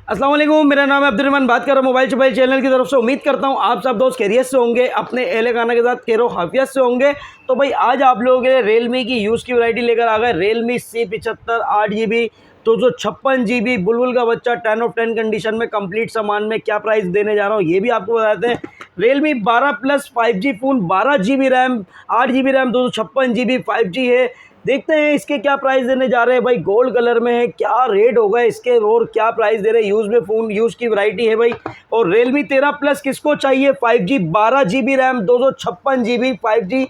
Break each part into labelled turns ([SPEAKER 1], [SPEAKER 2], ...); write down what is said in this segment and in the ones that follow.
[SPEAKER 1] अस्सलाम वालेकुम, मेरा नाम है अब्दुल रहमान, बात कर रहा हूँ मोबाइल चौबाइल चैनल की तरफ से। उम्मीद करता हूँ आप सब दोस्त खैरियत से होंगे, अपने अहले खाना के साथ खैरो हाफियत से होंगे। तो भाई आज आप लोगों के लिए रियलमी की यूज़ की वैरायटी लेकर आ गए। रियलमी C75 8GB 256GB बुलबुल का बच्चा 10 ऑफ 10 कंडीशन में कंप्लीट सामान में क्या प्राइस देने जा रहा हूँ ये भी आपको बताते हैं। Realme 12+ 5G phone, 12GB RAM, 8GB RAM, 256GB 5G है। देखते हैं इसके क्या प्राइस देने जा रहे हैं भाई। गोल्ड कलर में है, क्या रेट होगा इसके और क्या प्राइस दे रहे हैं। यूज़ में फ़ोन, यूज़ की वैरायटी है भाई। और रियलमी 13+ किसको चाहिए, 5G 12GB RAM, 256GB 5G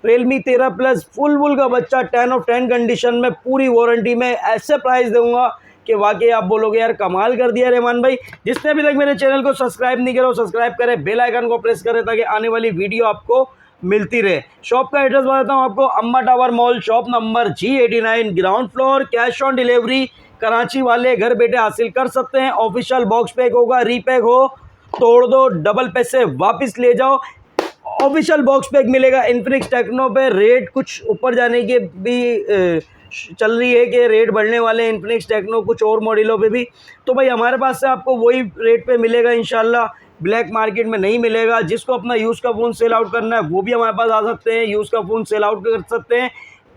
[SPEAKER 1] Realme 13+ full का बच्चा 10 ऑफ 10 कंडीशन में पूरी वारंटी में ऐसे प्राइस दूंगा कि वाकई आप बोलोगे यार कमाल कर दिया रहमान भाई। जिसने अभी तक मेरे चैनल को सब्सक्राइब नहीं करा सब्सक्राइब करें, बेल आइकन को प्रेस करें ताकि आने वाली वीडियो आपको मिलती रहे। शॉप का एड्रेस बताता हूँ आपको, अम्मा tower mall, shop number G89, ground floor. Cash on delivery Karachi वाले घर बैठे हासिल कर सकते हैं। ऑफिशियल बॉक्स पैक होगा, रीपैक हो तोड़ दो, डबल पैसे वापस ले जाओ। ऑफिशियल बॉक्स पैक मिलेगा। इन्फिनिक्स टेक्नो पे रेट कुछ ऊपर जाने की भी चल रही है कि रेट बढ़ने वाले हैं इन्फिनिक्स टेक्नो कुछ और मॉडलों पे भी। तो भाई हमारे पास से आपको वही रेट पे मिलेगा इंशाल्लाह, ब्लैक मार्केट में नहीं मिलेगा। जिसको अपना यूज़ का फ़ोन सेल आउट करना है वो भी हमारे पास आ सकते हैं, यूज़ का फ़ोन सेल आउट कर सकते हैं,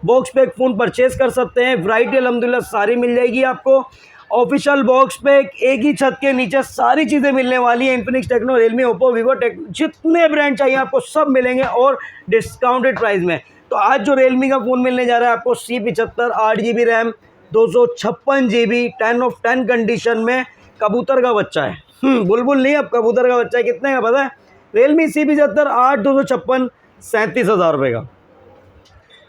[SPEAKER 1] बॉक्स पैक फ़ोन परचेज़ कर सकते हैं। वैरायटी अल्हम्दुलिल्लाह सारी मिल जाएगी आपको। ऑफिशियल बॉक्स पैक, एक ही छत के नीचे सारी चीज़ें मिलने वाली हैं। Infinix Tecno, Realme, Oppo, Vivo, जितने ब्रांड चाहिए आपको सब मिलेंगे और डिस्काउंटेड प्राइस में। तो आज जो रियलमी का फ़ोन मिलने जा रहा है आपको C75 8GB RAM, 256GB 10 of 10 condition में कबूतर का बच्चा है। बुलबुल नहीं, अब कबूतर का बच्चा है। कितने का पता है? रियलमी C75 8 256 37,000 रुपये का,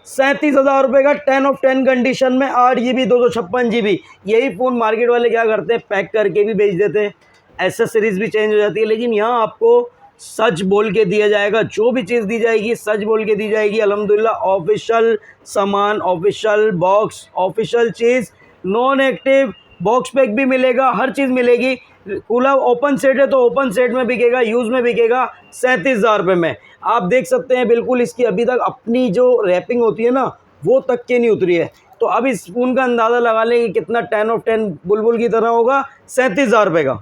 [SPEAKER 1] 37,000 रुपये का 10 ऑफ 10 कंडीशन में 8GB 256GB। यही फ़ोन मार्केट वाले क्या करते हैं, पैक करके भी बेच देते हैं, एसेसरीज भी चेंज हो जाती है। लेकिन यहाँ आपको सच बोल के दिया जाएगा, जो भी चीज़ दी जाएगी सच बोल के दी जाएगी अल्हम्दुलिल्लाह। ऑफिशियल सामान, ऑफिशियल बॉक्स, ऑफिशियल चीज़, नॉन एक्टिव बॉक्स पैक भी मिलेगा, हर चीज़ मिलेगी। कूलर ओपन सेट है तो ओपन सेट में बिकेगा, यूज़ में बिकेगा 37,000 रुपये में। आप देख सकते हैं बिल्कुल इसकी अभी तक अपनी जो रैपिंग होती है ना वो तक के नहीं उतरी है। तो अब इस फ़ोन का अंदाज़ा लगा लें कि कितना 10 ऑफ 10 बुलबुल की तरह होगा। 37,000 रुपये का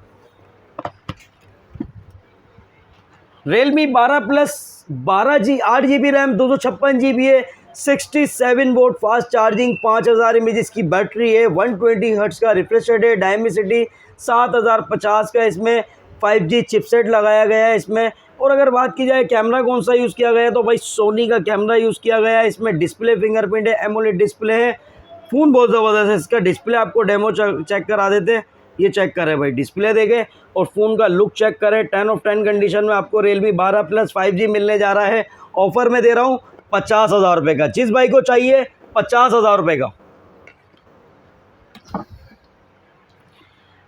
[SPEAKER 1] रियलमी 12+ 8GB रैम, 256GB है, 67 वोट फास्ट चार्जिंग, 5000 mAh की बैटरी है, 120 हर्ट्ज़ का रिफ्रेश रेट है, डायमेंसिटी 7050 का इसमें 5G चिपसेट लगाया गया है इसमें। और अगर बात की जाए कैमरा कौन सा यूज़ किया गया है तो भाई सोनी का कैमरा यूज़ किया गया है। इसमें डिस्प्ले फिंगरप्रिंट है, एमोलेड डिस्प्ले है। फ़ोन बहुत ज़बरदस्त है। इसका डिस्प्ले आपको डेमो चेक करा देते हैं, ये चेक करें भाई, डिस्प्ले देखें और फ़ोन का लुक चेक करें। 10 ऑफ 10 कंडीशन में आपको रियलमी 12+ 5G मिलने जा रहा है। ऑफ़र में दे रहा हूँ 50,000 रुपये का। जिस भाई को चाहिए 50,000 रुपये का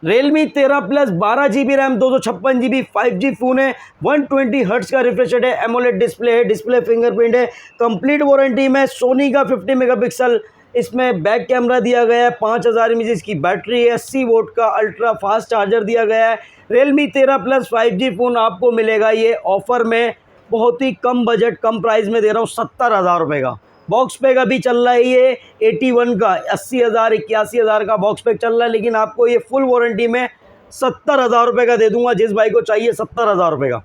[SPEAKER 1] Realme 13+ 12GB RAM, 256GB 5G phone है, 120 हर्ट्ज़ का रिफ्रेश रेट है, एमोलेड डिस्प्ले है, डिस्प्ले फिंगरप्रिंट है, कंप्लीट वारंटी में। सोनी का 50 मेगापिक्सल इसमें बैक कैमरा दिया गया है, 5000 mAh की बैटरी है, 80 वोट का अल्ट्रा फास्ट चार्जर दिया गया है। रियलमी 13+ 5G फ़ोन आपको मिलेगा ये ऑफ़र में बहुत ही कम बजट, कम प्राइस में दे रहा हूँ 70,000 रुपये का। बॉक्स पैक अभी चल रहा है ये 81 का, 80,000 81,000 का बॉक्स पैक चल रहा है। लेकिन आपको ये फुल वारंटी में 70,000 रुपये का दे दूंगा, जिस भाई को चाहिए 70,000 रुपये का।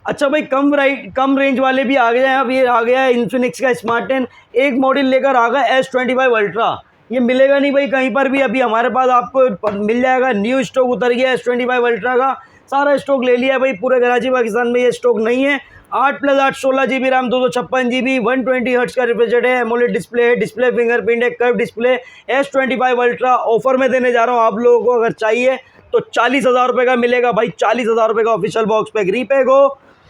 [SPEAKER 1] अच्छा भाई, कम रेंज वाले भी आ गए हैं। अब ये आ गया है इन्फिनिक्स का स्मार्ट 10, एक मॉडल लेकर आ गया S25 अल्ट्रा। ये मिलेगा नहीं भाई कहीं पर भी, अभी हमारे पास आपको मिल जाएगा। न्यू स्टॉक उतर गया S25 अल्ट्रा का, सारा स्टॉक ले लिया है भाई। पूरे कराची पाकिस्तान में ये स्टॉक नहीं है। 8+8 16GB रैम, 256GB, 120 हर्ट्ज़ का रिफ्रेश रेट है, एमोलेड डिस्प्ले है, डिस्प्ले फिंगरप्रिंट है, curve display. S25 ultra offer में देने जा रहा हूँ आप लोगों को, अगर चाहिए तो 40,000 रुपये का मिलेगा भाई। 40,000 रुपये का ऑफिशियल बॉक्स पैक, रीपैक हो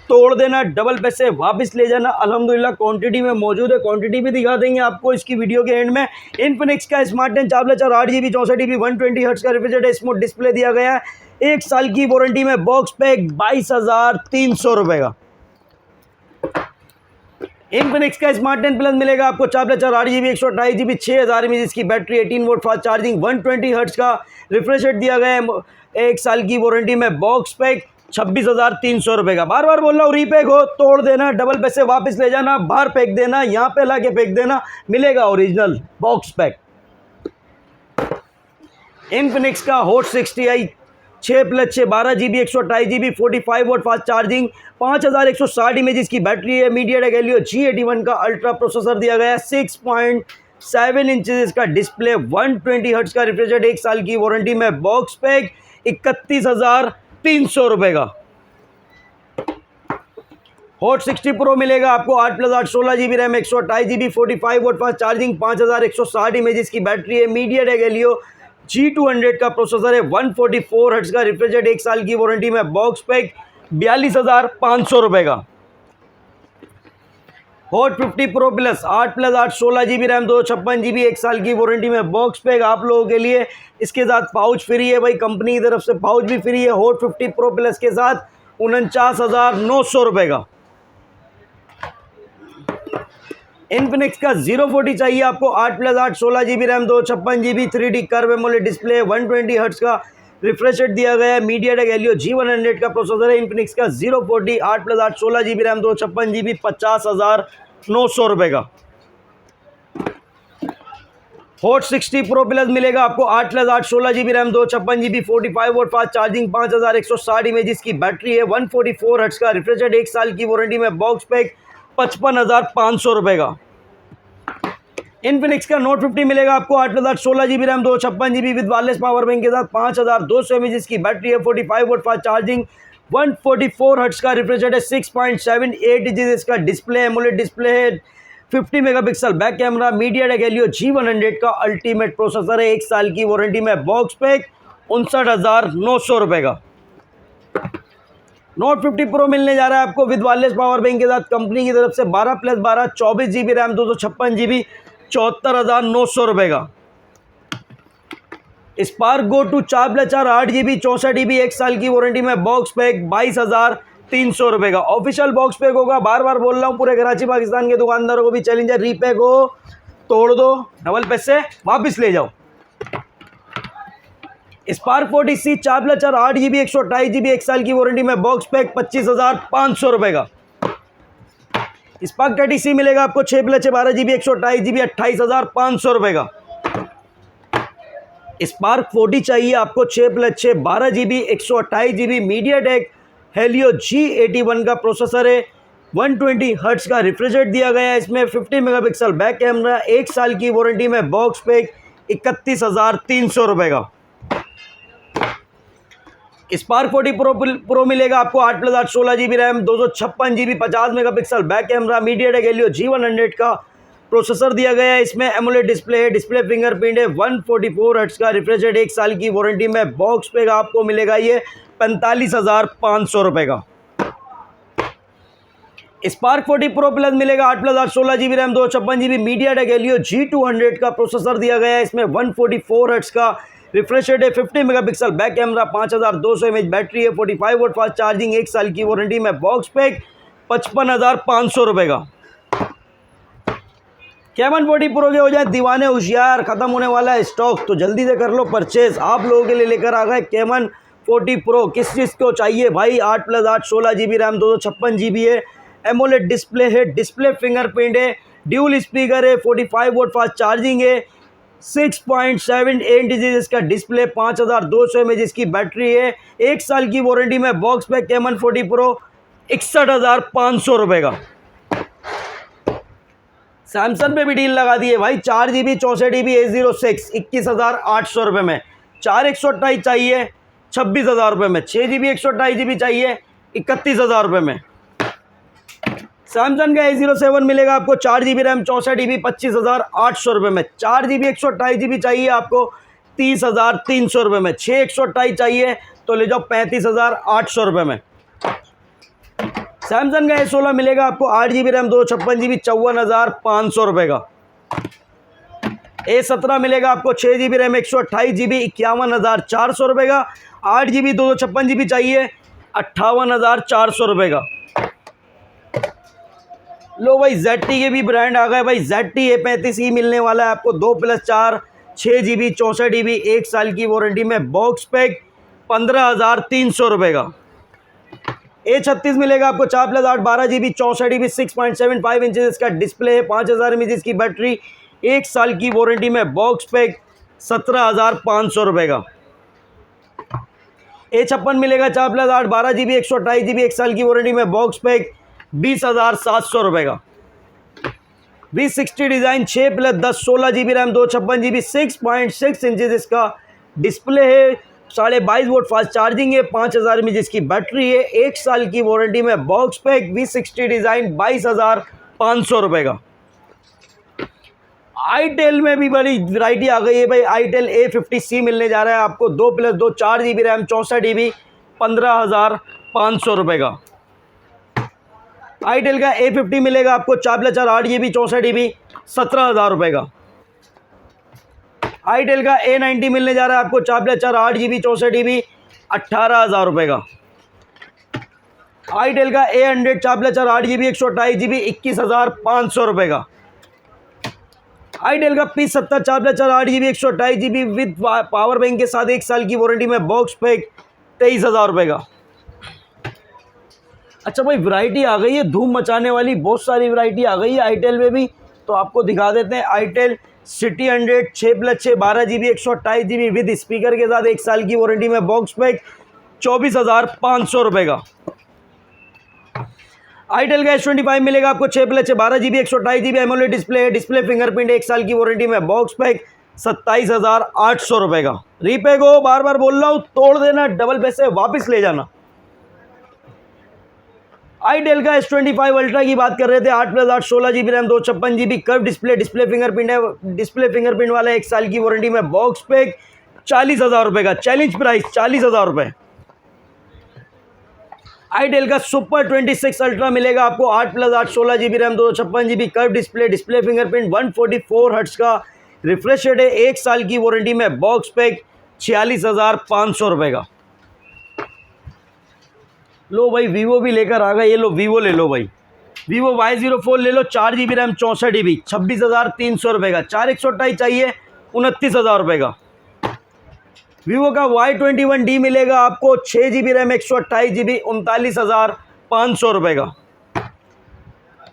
[SPEAKER 1] तोड़ देना, डबल पैसे वापस ले जाना। अल्हम्दुलिल्लाह क्वांटिटी में मौजूद है, क्वांटिटी भी दिखा देंगे आपको इसकी वीडियो के एंड में। इन्फिनिक्स का स्मार्ट 10 4+4 8GB 64GB 120 हर्ट्ज़ का रिफ्रेश रेट है, स्मूथ डिस्प्ले दिया गया है, 1 साल की वारंटी में। बॉक्स पैक 22,300 रुपये का। इन्फिनिक्स का स्मार्ट 10 प्लस मिलेगा आपको 4+4 8GB 128GB 6000 mAh की battery, 18 vote fast charging, 120 hertz का रिफ्रेश रेट दिया गया है, 1 साल की वारंटी में। बॉक्स पैक 26,300 रुपये का। बार बार बोल रहा हूँ, रीपैक हो तोड़ देना, डबल पैसे वापस ले जाना, बाहर फेंक देना, यहाँ पे ला के फेंक देना, मिलेगा ओरिजिनल बॉक्स पैक। इन्फिनिक्स का hot 60i 6+6 12 GB 128 GB 45 vote fast charging 5160 images की बैटरी है। मीडियाटेक हेलियो G81 का अल्ट्रा प्रोसेसर दिया गया है। 6.7 इंचेस का डिस्प्ले 120 हर्ट्ज का रिफ्रेश रेट, 1 साल की वारंटी में। बॉक्स पैक 31,300 रुपये का। हॉट 60 प्रो मिलेगा आपको 8+8 16 GB RAM 128 GB 45 vote fast charging 5160 images की बैटरी है। मीडियाटेक हेलियो G200 का प्रोसेसर है। 144 हर्ट्ज का रिफ्रेश रेट, 1 साल की वारंटी में। बॉक्स पैक 42,500 रुपये का। Hot 50 pro plus 8+8 16 GB RAM 256 GB 1 साल की वारंटी में। बॉक्स पैक आप लोगों के लिए इसके साथ पाउच फ्री है भाई, कंपनी की तरफ से पाउच भी फ्री है। हॉट 50 प्रो प्लस के साथ 49,900 रुपये का। इन्फिनिक्स का 040 चाहिए आपको 8+8 16 GB RAM 256 GB 3D curve AMOLED display 120 hertz का रिफ्रेश रेट दिया गया है। मीडियाटेक हेलियो G100 का प्रोसेसर है। इन्फिनिक्स का 040 8+8 16 GB रैम 256 GB 50,900 रुपये का। हॉट 60 प्रो प्लस मिलेगा आपको 8+8 16 GB RAM 256 GB 45 vote fast charging 5160 images की बैटरी है। 144 हर्ट्ज का रिफ्रेश रेट, 1 साल की वारंटी में। बॉक्स पैक 55,500 रुपये का। इन्फिनिक्स का नोट 50 मिलेगा आपको 8+8 16 GB RAM 256 GB with wireless power bank के साथ 5200 एमएएच की बैटरी है। 45 वोट फास्ट चार्जिंग 144 हर्ट्ज का रिफ्रेश रेट है। 6.78 इंचेस का डिस्प्ले एमोलेड डिस्प्ले है। 50 megapixel back camera. MediaTek Helio G100 का अल्टीमेट प्रोसेसर है। 1 साल की वारंटी में। बॉक्स पैक 59,900 रुपये का। नोट 50 प्रो मिलने जा रहा है आपको विद वायरलेस पावर बैंक के साथ कंपनी की तरफ से 12+12 24 GB रैम 256 GB 74,900 रुपये का। Spark Go two 4+4 8 GB 64 GB 1 साल की वारंटी में। बॉक्स पैक 22,300 रुपये का। ऑफिशियल बॉक्स पैक होगा, बार बार बोल रहा हूँ, पूरे कराची पाकिस्तान के दुकानदारों को भी चैलेंज है। रीपैक हो तोड़ दो, डबल पैसे वापस ले जाओ। स्पार्क 40C 4+4 8 GB 128 GB 1 साल की वारंटी में। बॉक्स पैक 25,500 रुपये का। स्पार्क 30C मिलेगा आपको 6+6 12 GB 128 GB 28,500 रुपये का। स्पार्क 40 चाहिए आपको 6+6 12 GB 128 GB MediaTek Helio G81 का प्रोसेसर है। 120 हर्ट्ज का रिफ्रेश रेट दिया गया है इसमें। 50 मेगापिक्सल बैक कैमरा, 1 साल की वारंटी में। बॉक्स पैक 31,300 रुपये का। स्पार्क 40 प्रो मिलेगा आपको 8+8 16 GB RAM 256 GB 50 megapixel back camera. MediaTek Helio G100 का प्रोसेसर दिया गया है इसमें। एमोलेड डिस्प्ले है, डिस्प्ले फिंगरप्रिंट है। 144 हर्ट्ज का रिफ्रेश रेट, 1 साल की वारंटी में। बॉक्स पे आपको मिलेगा ये 45,500 रुपये का। स्पार्क 40 प्रो प्लस मिलेगा 8+8 16 GB RAM 256 GB MediaTek Helio G200 का प्रोसेसर दिया गया है इसमें। 144 हर्ट्ज का रिफ्रेश रेट है। 50 megapixel back camera, 5200 mAh battery है। 45 वोट फास्ट चार्जिंग, 1 साल की वारंटी में। बॉक्स पैक 55,500 रुपये का। Camon 40 प्रो के हो जाए दीवाने होशियार, ख़त्म होने वाला है स्टॉक, तो जल्दी से कर लो परचेज। आप लोगों के लिए लेकर आ गए Camon 40 प्रो। किस चीज़ को चाहिए भाई? 8+8 16 GB रैम 256 GB है। एमोलेड डिस्प्ले है, डिस्प्ले फिंगरप्रिंट है, ड्यूल स्पीकर है, 45 वोट फास्ट चार्जिंग है। 6.78 इंच का डिस्प्ले, 5200 mAh की बैटरी है। 1 साल की वारंटी में। बॉक्स पे Camon 40 प्रो 61,500 रुपये का। सैमसंग पे भी डील लगा दी है भाई। 4 GB 64 GB A06 21,800 रुपये में। 4 128 चाहिए 26,000 रुपये में। 6 GB 128 GB चाहिए 31,000 रुपये में। सैमसंग का A07 मिलेगा आपको 4 GB रैम 64 GB 25,800 रुपये में। 4 GB 128 GB चाहिए आपको 30,300 रुपये में। 6 128 चाहिए तो ले जाओ 35,800 रुपये में। सैमसंग का A16 मिलेगा आपको 8 GB रैम 256 GB 54,500 रुपये का। A17 मिलेगा आपको 6 GB रैम 128 GB 51,400 रुपये का। 8 GB 256 GB चाहिए 58,400 रुपये का। लो भाई ZT के भी ब्रांड आ गए भाई। ZT A35 मिलने वाला है आपको 2+4 6 GB 64 GB 1 साल की वारंटी में। बॉक्स पैक 15,300 रुपये का। A36 मिलेगा आपको 4+8 12 GB 64 GB 6.75 इंचेस का डिस्प्ले है। 5000 mAh की बैटरी, 1 साल की वारंटी में। बॉक्स पैक 17,500 रुपये का। A56 मिलेगा 4+8 12 GB 128 GB 1 साल की वारंटी में बॉक्स पैक 20,700 रुपये का। V60 design 6+10 16 GB RAM 256 GB 6.6 inches इसका डिस्प्ले है, 22.5 वोल्ट फास्ट चार्जिंग है, 5000 mAh इसकी बैटरी है, 1 साल की वारंटी में बॉक्स पैक V60 डिज़ाइन 22,500 रुपये का। आईटेल में भी बड़ी वैरायटी आ गई है भाई। आईटेल A50C मिलने जा रहा है आपको 2+2 4 GB रैम 64 GB 15,500 रुपये का। आईटेल का A50 मिलेगा आपको 4+4 8 GB 64 GB 17,000 रुपये का। आईटेल का A90 मिलने जा रहा है आपको 4+4 8 GB 64 GB 18,000 रुपये का। आईटेल का A100 4+4 8 GB 128 GB 21,500 रुपये का। आईटेल का P70 4+4 8 GB 128 GB with power bank के साथ 1 साल की वारंटी में बॉक्स पैक 23,000 रुपये का। अच्छा भाई, वैरायटी आ गई है धूम मचाने वाली, बहुत सारी वैरायटी आ गई है आईटेल में भी, तो आपको दिखा देते हैं। Itel city 100 6+6 12 GB 128 GB with speaker के साथ 1 साल की वारंटी में बॉक्स पैक 24,500 रुपये का। आईटेल का S25 मिलेगा आपको 6+6 12 GB 128 GB एमोलेड डिस्प्ले है, डिस्प्ले फिंगरप्रिंट 1 साल की वारंटी में बॉक्स पैक 27,800 रुपये का। रीपे को बार बार बोल रहा हूँ, तोड़ देना, डबल पैसे वापस ले जाना। आईटेल का S25 अल्ट्रा की बात कर रहे थे, 8+8 16 GB RAM 256 GB curve display, display fingerprint है, डिस्प्ले फिंगरप्रिंट वाला 1 साल की वारंटी में बॉक्स पैक 40,000 रुपये का। चैलेंज प्राइस 40,000 रुपये। आईटेल का सुपर 26 अल्ट्रा मिलेगा आपको 8+8 16 GB RAM 256 GB curve display, display fingerprint 144 hertz का रिफ्रेश रेट है, 1 साल की वारंटी में बॉक्स पैक 46,500 रुपये का। लो भाई, वीवो भी लेकर आ गए, ये लो वीवो ले लो भाई। वीवो Y04 ले लो 4 GB रैम 64 GB 26,300 रुपये का। 4/128 चाहिए 29,000 रुपये का। वीवो का Y21D मिलेगा आपको 6 GB रैम 128 GB 39,500 रुपये का।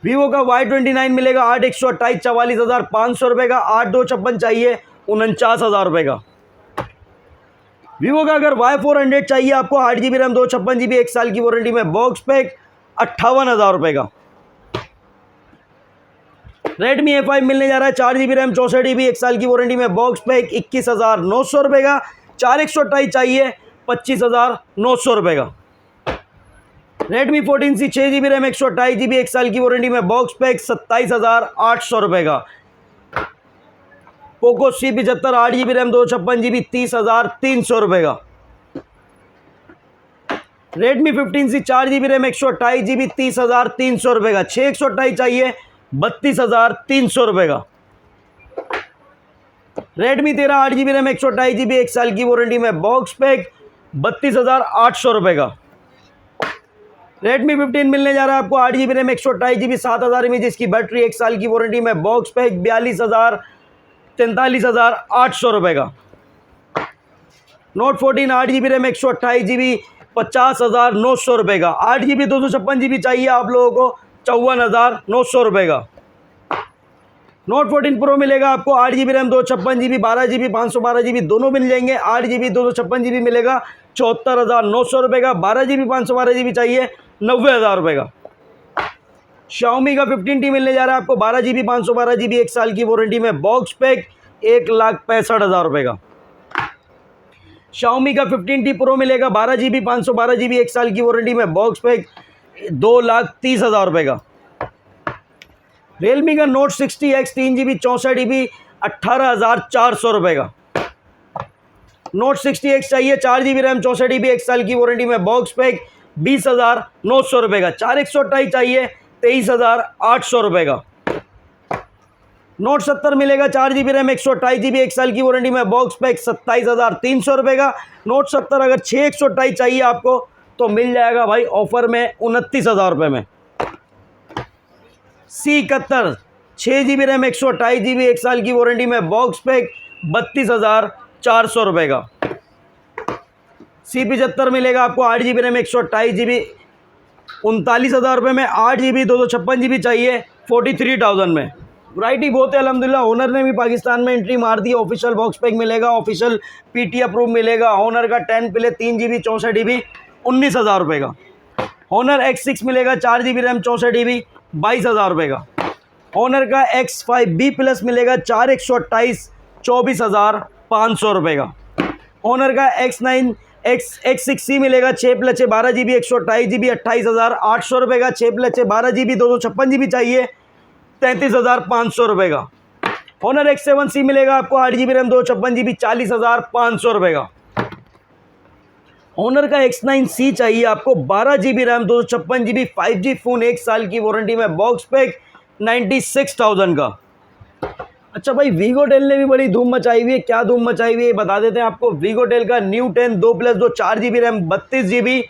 [SPEAKER 1] वीवो का Y29 मिलेगा 8/128 44,500 रुपये का। 8/256 चाहिए 49,000 रुपये का। वीवो का अगर Y400 चाहिए आपको 8 GB रैम 256 GB 1 साल की वारंटी में बॉक्स पैक 58,000 रुपये का। रेडमी A5 मिलने जा रहा है 4 GB रैम 64 GB 1 साल की वारंटी में बॉक्स पैक 21,900 रुपये का। 4/128 चाहिए 25,900 रुपये का। Redmi 14C 6 GB RAM 128 GB 1 साल की वारंटी में बॉक्स पैक 27,800 रुपये का। Poco C75 8 GB RAM 256 GB 30,300 रुपये का। Redmi 15C 4 GB RAM 128 GB 30,300 रुपये का। 6/128 चाहिए 32,300 रुपये का। रेडमी 13 8 GB रैम 128 GB 1 साल की वारंटी में बॉक्स पैक 32,800 रुपये का। रेडमी 15 मिलने जा रहा है आपको 8 GB रैम 128 GB 7,000 mAh इसकी बैटरी 1 साल की वारंटी में बॉक्स पैक 43,800 रुपये का। नोट 14 8 GB रैम 128 GB 50,900 रुपये का। 8 GB 256 GB चाहिए आप लोगों को 54,900 रुपये का। नोट 14 प्रो मिलेगा आपको 8 GB RAM 256 GB 12 GB 512 GB दोनों मिल जाएंगे। 8 GB 256 GB मिलेगा 74,900 रुपये का। 12 GB 512 GB चाहिए 90,000 रुपये का। Xiaomi का 15T मिलने जा रहा है आपको 12 GB 512 GB 1 साल की वारंटी में बॉक्स पैक 1,65,000 रुपये का। Xiaomi का 15T प्रो मिलेगा 12 GB 512 GB 1 साल की वारंटी में बॉक्स पैक 2,30,000 रुपये का। Realme का Note 60X 3 GB 64 GB 18,400 रुपये का। Note 60X चाहिए 4 GB रैम 64 GB 1 साल की वारंटी में बॉक्स पैक 20,900 रुपये का। 4/128 चाहिए 23,800 रुपये का। Note 70 मिलेगा 4 GB रैम 128 GB 1 साल की वारंटी में बॉक्स पैक 27,300 रुपये का। Note 70 अगर 6/128 चाहिए आपको तो मिल जाएगा भाई ऑफर में 29,000 रुपये में। C71 6 GB रैम 128 GB 1 साल की वारंटी में बॉक्स पैक 32,400 रुपये का। C75 मिलेगा आपको 8 GB रैम 128 GB 39,000 रुपये में। 8 GB 256 GB चाहिए 43,000 में। वैरायटी बहुत है अल्हम्दुलिल्लाह। ओनर ने भी पाकिस्तान में एंट्री मार दी। ऑफिशियल बॉक्स पैक मिलेगा, ऑफिशियल पीटी अप्रूव मिलेगा। ओनर का 10 प्ले 3 GB 64 GB 19,000 रुपये का। ओनर X6 मिलेगा 4 GB रैम 64 GB 22,000 रुपये का। ओनर का X5B प्लस मिलेगा 4 128 24,500 रुपये का। ओनर का X6C मिलेगा 6 प्लस 6 12 GB 128 GB 28,800 रुपये का। 6 प्लस 6 12 GB 256 GB चाहिए 33,500 रुपये का। ओनर X7C मिलेगा आपको 8 GB रैम 256 GB 40,500 रुपये का। ओनर का X9C चाहिए आपको 12 GB RAM 256 GB 5G phone 1 साल की वारंटी में बॉक्स पैक 96,000 का। अच्छा भाई, वीगोटेल ने भी बड़ी धूम मचाई हुई है। क्या धूम मचाई हुई है बता देते हैं आपको। वीगोटेल का new 10 2 plus 2 4 GB RAM 32 GB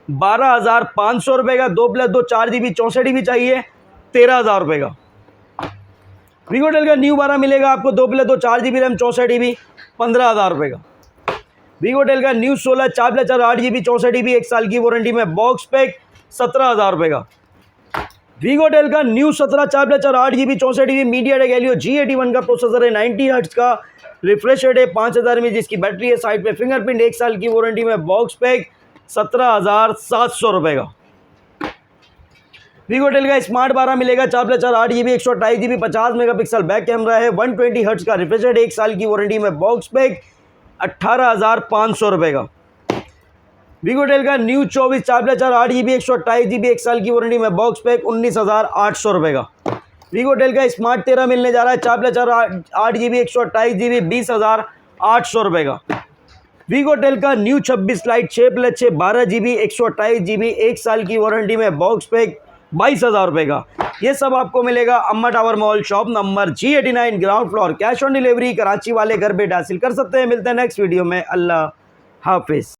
[SPEAKER 1] 12,500 रुपये का। 2 प्लस 2 4 GB 64 GB चाहिए 13,000 रुपये का। वीगोटेल का न्यू 12 मिलेगा आपको 2 प्लस 2 4 GB रैम 64 GB 15,000 रुपये का। वीगोटेल का न्यू 16 4 प्लस 4 8 GB 64 GB 1 साल की वारंटी में बॉक्स पैक 17,000 रुपये का। वीगोटेल का new 17 4 plus 4 8 GB 64 GB MediaTek Helio G81 का प्रोसेसर है। 90 हर्ट्ज का रिफ्रेश रेट है। 5000 mAh जिसकी बैटरी है। साइड पे फिंगरप्रिंट 1 साल की वारंटी में बॉक्स पैक 17,700 रुपये का। वीगोटेल का स्मार्ट 12 मिलेगा 4 plus 4 8 GB 128 GB 50 megapixel back camera है। 120 हर्ट्ज का रिफ्रेश रेट 1 साल की वारंटी में बॉक्स पैक 18,500 रुपये का। वीगोटेल का न्यू 24 4 प्लस 4 8 GB 128 GB 1 साल की वारंटी में बॉक्स पैक 19,800 रुपये का। वीगोटेल का स्मार्ट 13 मिलने जा रहा है 4 प्लस 4 8 GB 128 GB 20,800 रुपये का। वीगोटेल का new 26 light 6 plus 6 12 GB 128 GB 1 साल की वारंटी में बॉक्स पैक 22,000 रुपये का। ये सब आपको मिलेगा अम्मा tower mall shop number G89 ground floor. Cash on delivery Karachi वाले घर पे हासिल कर सकते हैं। मिलते हैं नेक्स्ट वीडियो में। अल्लाह हाफिज़।